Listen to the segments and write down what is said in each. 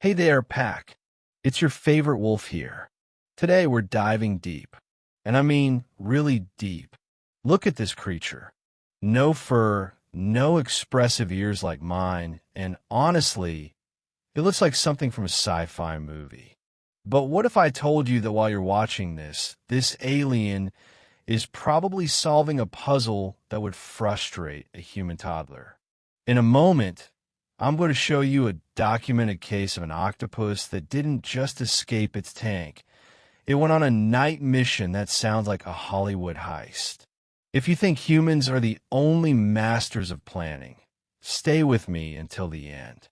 Hey there, Pack. It's your favorite wolf here. Today we're diving deep. And I mean really deep. Look at this creature. No fur, no expressive ears like mine, and honestly, it looks like something from a sci-fi movie. But what if I told you that while you're watching this alien is probably solving a puzzle that would frustrate a human toddler? In a moment, I'm going to show you a documented case of an octopus that didn't just escape its tank. It went on a night mission that sounds like a Hollywood heist. If you think humans are the only masters of planning, stay with me until the end.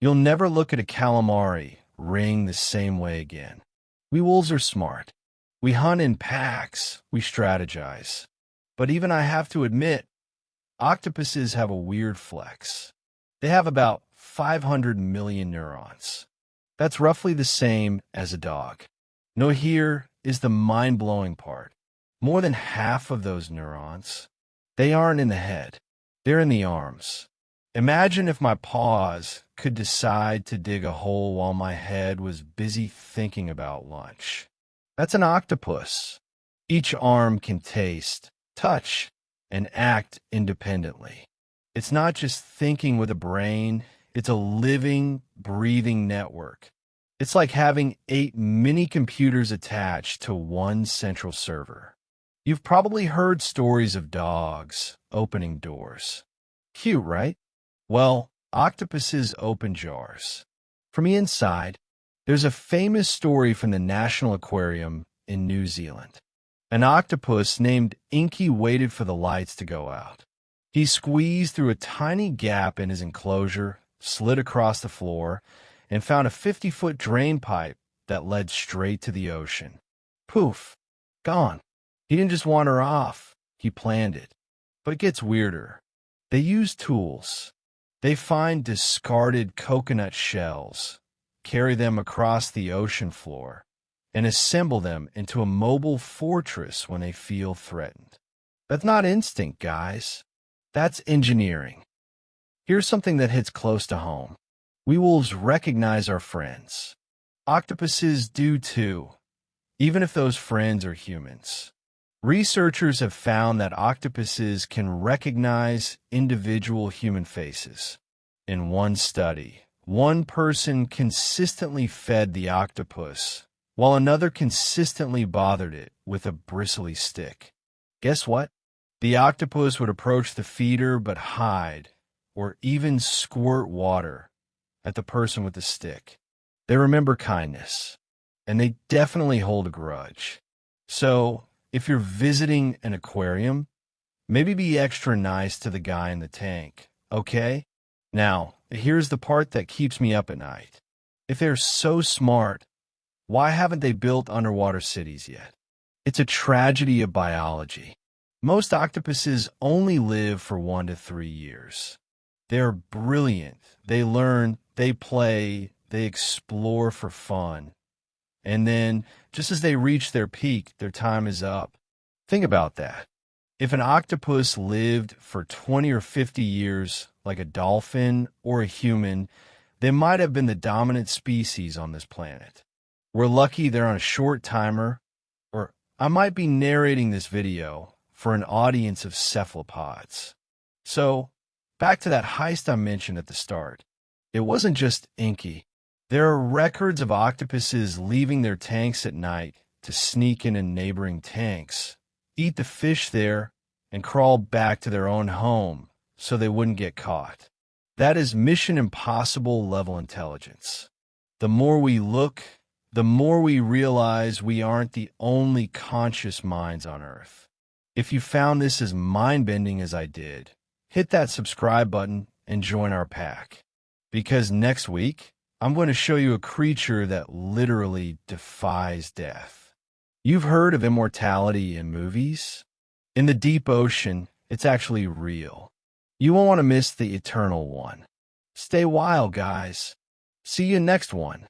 You'll never look at a calamari ring the same way again. We wolves are smart. We hunt in packs. We strategize. But even I have to admit, octopuses have a weird flex. They have about 500 million neurons. That's roughly the same as a dog. No, here is the mind-blowing part. More than half of those neurons, they aren't in the head. They're in the arms. Imagine if my paws could decide to dig a hole while my head was busy thinking about lunch. That's an octopus. Each arm can taste, touch, and act independently. It's not just thinking with a brain, it's a living, breathing network. It's like having 8 mini computers attached to one central server. You've probably heard stories of dogs opening doors. Cute, right? Well, octopuses open jars. From the inside, there's a famous story from the National Aquarium in New Zealand. An octopus named Inky waited for the lights to go out. He squeezed through a tiny gap in his enclosure, slid across the floor, and found a 50-foot drain pipe that led straight to the ocean. Poof, gone. He didn't just wander off, he planned it. But it gets weirder. They use tools. They find discarded coconut shells, carry them across the ocean floor, and assemble them into a mobile fortress when they feel threatened. That's not instinct, guys. That's engineering. Here's something that hits close to home. We wolves recognize our friends. Octopuses do too, even if those friends are humans. Researchers have found that octopuses can recognize individual human faces. In one study, one person consistently fed the octopus, while another consistently bothered it with a bristly stick. Guess what? The octopus would approach the feeder but hide, or even squirt water at the person with the stick. They remember kindness, and they definitely hold a grudge. So, if you're visiting an aquarium, maybe be extra nice to the guy in the tank, okay? Now, here's the part that keeps me up at night. If they're so smart, why haven't they built underwater cities yet? It's a tragedy of biology. Most octopuses only live for 1 to 3 years. They're brilliant. They learn, they play, they explore for fun. And then, just as they reach their peak, their time is up. Think about that. If an octopus lived for 20 or 50 years, like a dolphin or a human, they might have been the dominant species on this planet. We're lucky they're on a short timer, or I might be narrating this video for an audience of cephalopods. So, back to that heist I mentioned at the start. It wasn't just Inky. There are records of octopuses leaving their tanks at night to sneak into neighboring tanks, eat the fish there, and crawl back to their own home so they wouldn't get caught. That is Mission Impossible level intelligence. The more we look, the more we realize we aren't the only conscious minds on Earth. If you found this as mind-bending as I did, hit that subscribe button and join our pack. Because next week, I'm going to show you a creature that literally defies death. You've heard of immortality in movies? In the deep ocean, it's actually real. You won't want to miss the eternal one. Stay wild, guys. See you next one.